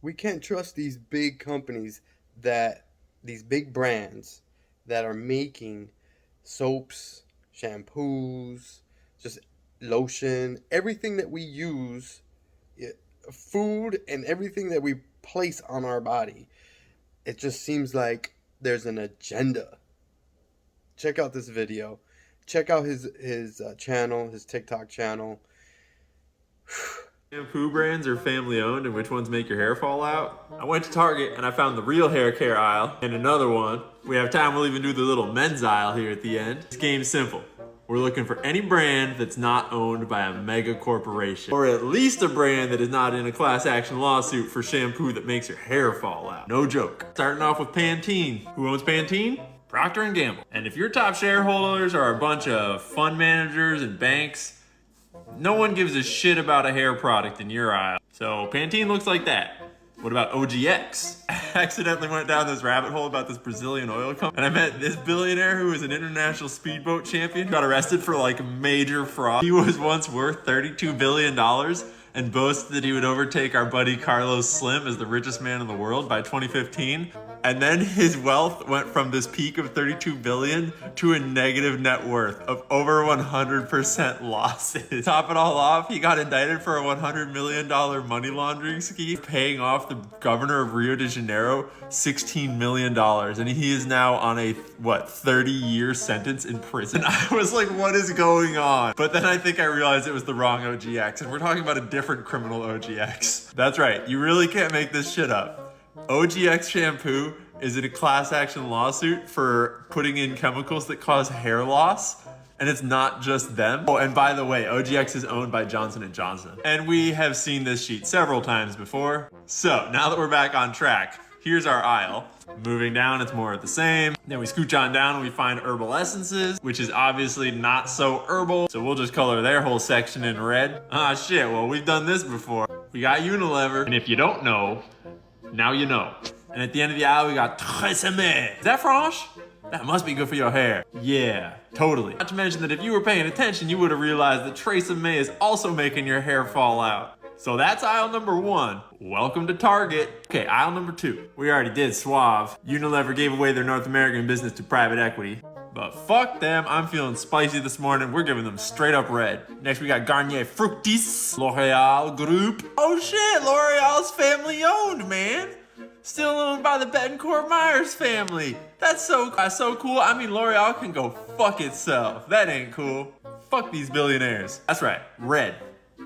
We can't trust these big companies that these big brands that are making soaps, shampoos, just lotion, everything that we use, food, and everything that we place on our body. It just seems like there's an agenda. Check out this video. Check out his channel, his TikTok channel. Shampoo brands are family owned and which ones make your hair fall out? I went to Target and I found the real hair care aisle and another one. We have time, we'll even do the little men's aisle here at the end. This game's simple. We're looking for any brand that's not owned by a mega corporation, or at least a brand that is not in a class action lawsuit for shampoo that makes your hair fall out. No joke. Starting off with Pantene. Who owns Pantene? Procter & Gamble. And if your top shareholders are a bunch of fund managers and banks, no one gives a shit about a hair product in your aisle. So Pantene looks like that. What about OGX? I accidentally went down this rabbit hole about this Brazilian oil company, and I met this billionaire who was an international speedboat champion, got arrested for like major fraud. He was once worth $32 billion and boasted that he would overtake our buddy Carlos Slim as the richest man in the world by 2015. And then his wealth went from this peak of 32 billion to a negative net worth of over 100% losses. Top it all off, he got indicted for a $100 million money laundering scheme, paying off the governor of Rio de Janeiro $16 million. And he is now on a, 30-year sentence in prison. I was like, what is going on? But then I think I realized it was the wrong OGX, and we're talking about a different criminal OGX. That's right, you really can't make this shit up. OGX shampoo is in a class action lawsuit for putting in chemicals that cause hair loss. And it's not just them. Oh, and by the way, OGX is owned by Johnson & Johnson. And we have seen this sheet several times before. So now that we're back on track, here's our aisle. Moving down, it's more of the same. Then we scooch on down and we find herbal essences, which is obviously not so herbal. So we'll just color their whole section in red. Ah, shit, well, we've done this before. We got Unilever. And if you don't know, now you know. And at the end of the aisle, we got Tresemme. Is that French? That must be good for your hair. Yeah, totally. Not to mention that if you were paying attention, you would have realized that Tresemme is also making your hair fall out. So that's aisle number 1. Welcome to Target. Okay, aisle number 2. We already did Suave. Unilever gave away their North American business to private equity. But fuck them, I'm feeling spicy this morning. We're giving them straight up red. Next we got Garnier Fructis, L'Oreal Group. Oh shit, L'Oreal's family owned, man. Still owned by the Bettencourt Myers family. That's so cool. I mean, L'Oreal can go fuck itself. That ain't cool. Fuck these billionaires. That's right, red.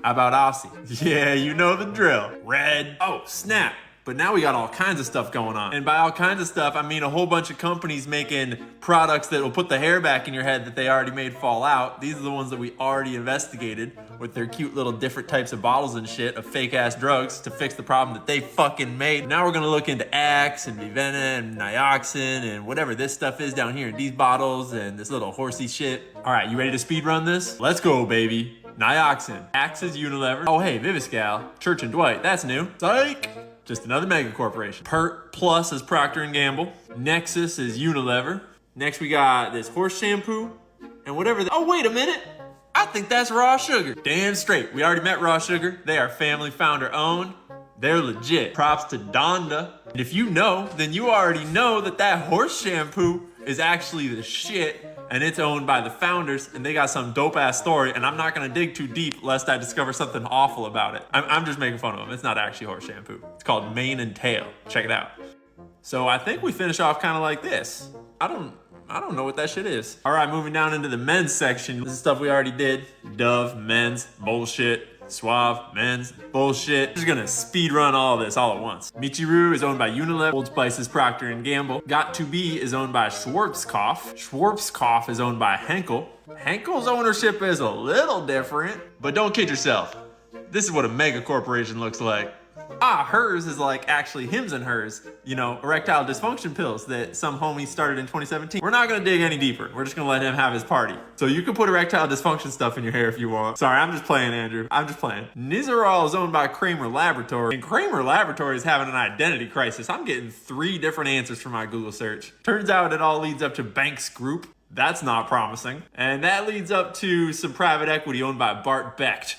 How about Aussie? Yeah, you know the drill. Red. Oh, snap. But now we got all kinds of stuff going on. And by all kinds of stuff, I mean a whole bunch of companies making products that will put the hair back in your head that they already made fall out. These are the ones that we already investigated with their cute little different types of bottles and shit of fake ass drugs to fix the problem that they fucking made. Now we're gonna look into Axe and Vivenna and Nioxin and whatever this stuff is down here in these bottles and this little horsey shit. All right, you ready to speed run this? Let's go, baby. Nioxin. Axe is Unilever. Oh, hey, Viviscal. Church & Dwight. That's new. Psych! Just another mega corporation. Pert Plus is Procter & Gamble. Nexus is Unilever. Next we got this horse shampoo. And whatever oh, wait a minute. I think that's Raw Sugar. Damn straight. We already met Raw Sugar. They are family founder owned. They're legit. Props to Donda. And if you know, then you already know that that horse shampoo is actually the shit. And it's owned by the founders, and they got some dope ass story, and I'm not gonna dig too deep lest I discover something awful about it. I'm just making fun of them. It's not actually horse shampoo. It's called Mane and Tail. Check it out. So I think we finish off kind of like this. I don't know what that shit is. All right, moving down into the men's section. This is stuff we already did. Dove, men's, bullshit. Suave, men's, bullshit. Just gonna speed run all of this all at once. Michiru is owned by Unilever. Old Spice is Procter & Gamble. Got to Be is owned by Schwarzkopf. Schwarzkopf is owned by Henkel. Henkel's ownership is a little different, but don't kid yourself. This is what a mega corporation looks like. Hers is like actually hims and hers, you know, erectile dysfunction pills that some homie started in 2017. We're not gonna dig any deeper. We're just gonna let him have his party. So you can put erectile dysfunction stuff in your hair if you want. Sorry, I'm just playing, Andrew. I'm just playing. Nizoral is owned by Kramer Laboratory, and Kramer Laboratory is having an identity crisis. I'm getting 3 different answers from my Google search. Turns out it all leads up to Banks Group. That's not promising. And that leads up to some private equity owned by Bart Becht.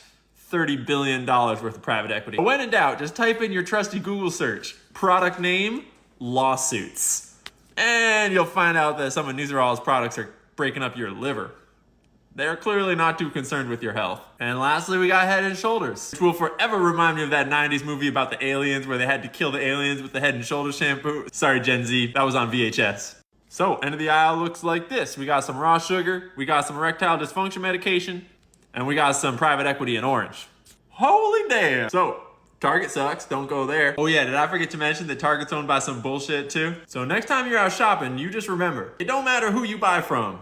$30 billion worth of private equity. When in doubt, just type in your trusty Google search, product name, lawsuits. And you'll find out that some of Nuzerall's products are breaking up your liver. They're clearly not too concerned with your health. And lastly, we got Head & Shoulders, which will forever remind me of that 90s movie about the aliens where they had to kill the aliens with the Head & Shoulders shampoo. Sorry, Gen Z, that was on VHS. So, end of the aisle looks like this. We got some raw sugar, we got some erectile dysfunction medication, and we got some private equity in orange. Holy damn! So, Target sucks, don't go there. Oh yeah, did I forget to mention that Target's owned by some bullshit too? So next time you're out shopping, you just remember, it don't matter who you buy from.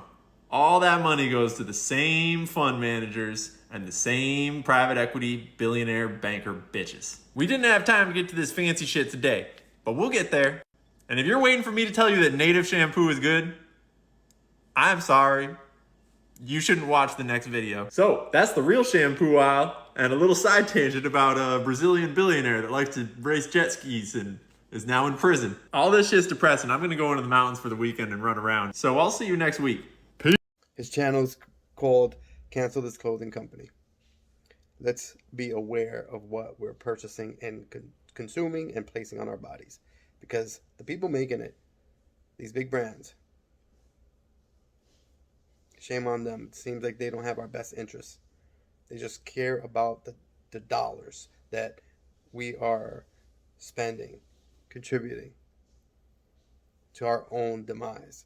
All that money goes to the same fund managers and the same private equity billionaire banker bitches. We didn't have time to get to this fancy shit today, but we'll get there. And if you're waiting for me to tell you that native shampoo is good, I'm sorry. You shouldn't watch the next video. So that's the real shampoo aisle and a little side tangent about a Brazilian billionaire that likes to race jet skis and is now in prison. All this shit's depressing. I'm gonna go into the mountains for the weekend and run around. So I'll see you next week. His channel's called Cancel This Clothing Company. Let's be aware of what we're purchasing and consuming and placing on our bodies. Because the people making it, these big brands, shame on them. It seems like they don't have our best interests. They just care about the dollars that we are spending, contributing to our own demise.